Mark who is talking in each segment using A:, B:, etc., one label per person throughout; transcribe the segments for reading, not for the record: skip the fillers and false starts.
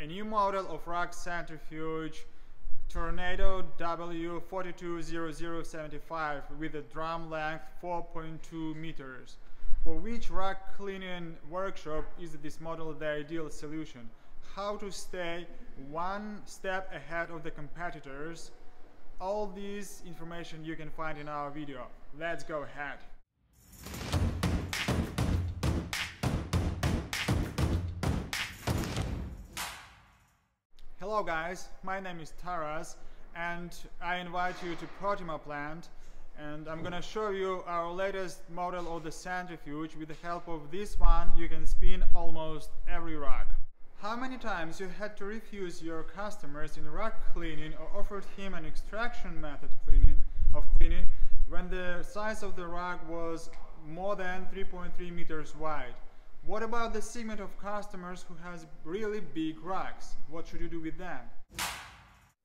A: a new model of rock centrifuge Tornado W-4200-75 with a drum length 4.2 meters. For which rock cleaning workshop is this model the ideal solution? How to stay one step ahead of the competitors? All this information you can find in our video. Let's go ahead. Hello guys, my name is Taras and I invite you to Protima plant, and I'm gonna show you our latest model of the centrifuge. With the help of this one you can spin almost every rock. How many times you had to refuse your customers in rock cleaning or offered him an extraction method of cleaning when the size of the rock was more than 3.3 meters wide? What about the segment of customers who has really big rocks? What should you do with them?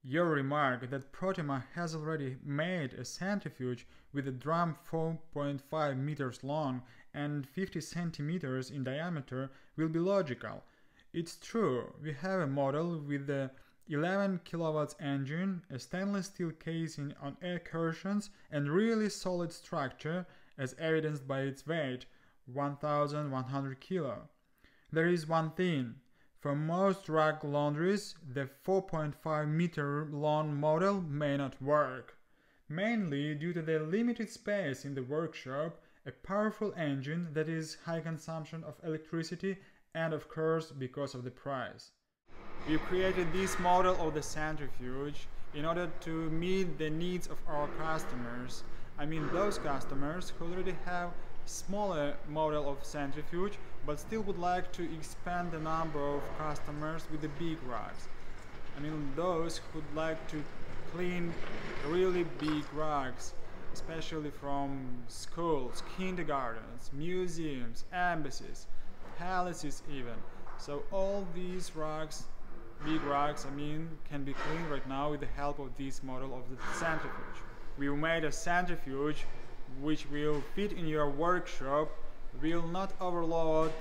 A: Your remark that Protima has already made a centrifuge with a drum 4.5 meters long and 50 centimeters in diameter will be logical. It's true, we have a model with the 11 kilowatts engine, a stainless steel casing on air cushions and really solid structure as evidenced by its weight, 1,100 kilo. There is one thing. For most rock laundries, the 4.5 meter long model may not work. Mainly due to the limited space in the workshop, a powerful engine that is high consumption of electricity, and of course because of the price. We created this model of the centrifuge in order to meet the needs of our customers. I mean those customers who already have smaller model of centrifuge but still would like to expand the number of customers with the big rocks. I mean those who would like to clean really big rocks, especially from schools, kindergartens, museums, embassies, palaces even. So all these rocks, big rocks I mean, can be cleaned right now with the help of this model of the centrifuge. We made a centrifuge which will fit in your workshop, will not overload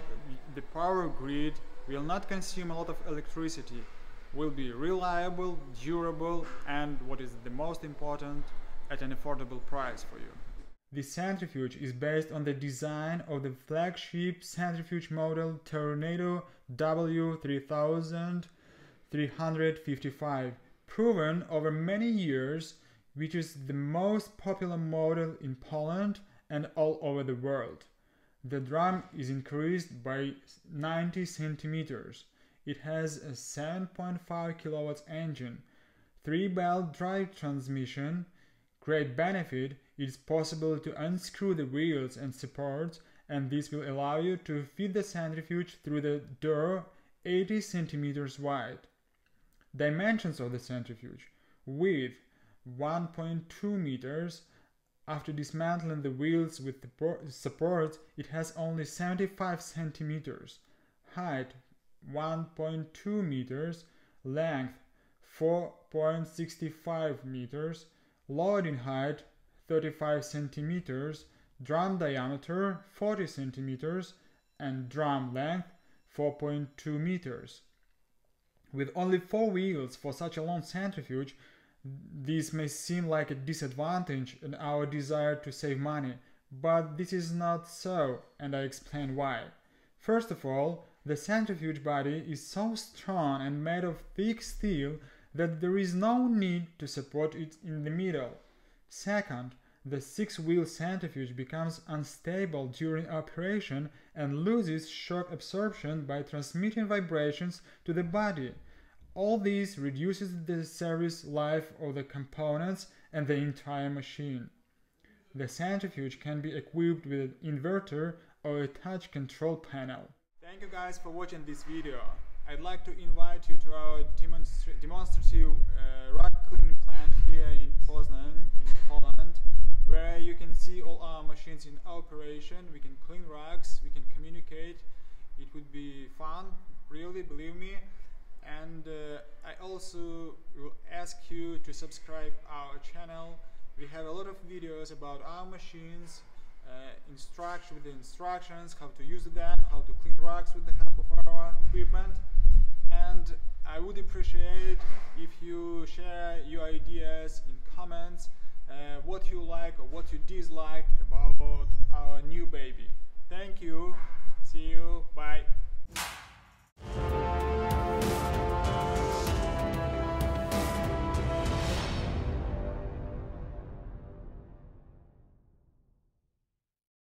A: the power grid, will not consume a lot of electricity, will be reliable, durable, and what is the most important, at an affordable price for you. The centrifuge is based on the design of the flagship centrifuge model Tornado W-4200-75, proven over many years, which is the most popular model in Poland and all over the world. The drum is increased by 90 centimeters. It has a 7.5 kilowatts engine, 3-belt drive transmission. Great benefit, it is possible to unscrew the wheels and supports, and this will allow you to fit the centrifuge through the door 80 centimeters wide. Dimensions of the centrifuge: width 1.2 meters. After dismantling the wheels with the supports, it has only 75 centimeters. Height 1.2 meters. Length 4.65 meters. Loading height 35 centimeters. Drum diameter 40 centimeters and drum length 4.2 meters. With only 4 wheels for such a long centrifuge, this may seem like a disadvantage in our desire to save money, but this is not so, and I explain why. First of all, the centrifuge body is so strong and made of thick steel that there is no need to support it in the middle. Second, the 6-wheel centrifuge becomes unstable during operation and loses shock absorption by transmitting vibrations to the body. All this reduces the service life of the components and the entire machine. The centrifuge can be equipped with an inverter or a touch control panel. Thank you guys for watching this video. I'd like to invite you to our demonstrative rock cleaning plant here in Poznan, in Poland, where you can see all our machines in operation. We can clean rocks, we can communicate. It would be fun, really, believe me. And I also will ask you to subscribe our channel. We have a lot of videos about our machines, with the instructions, how to use them, how to clean rocks with the help of our equipment. And I I would appreciate if you share your ideas in comments, what you like or what you dislike about our new baby. Thank you. See you.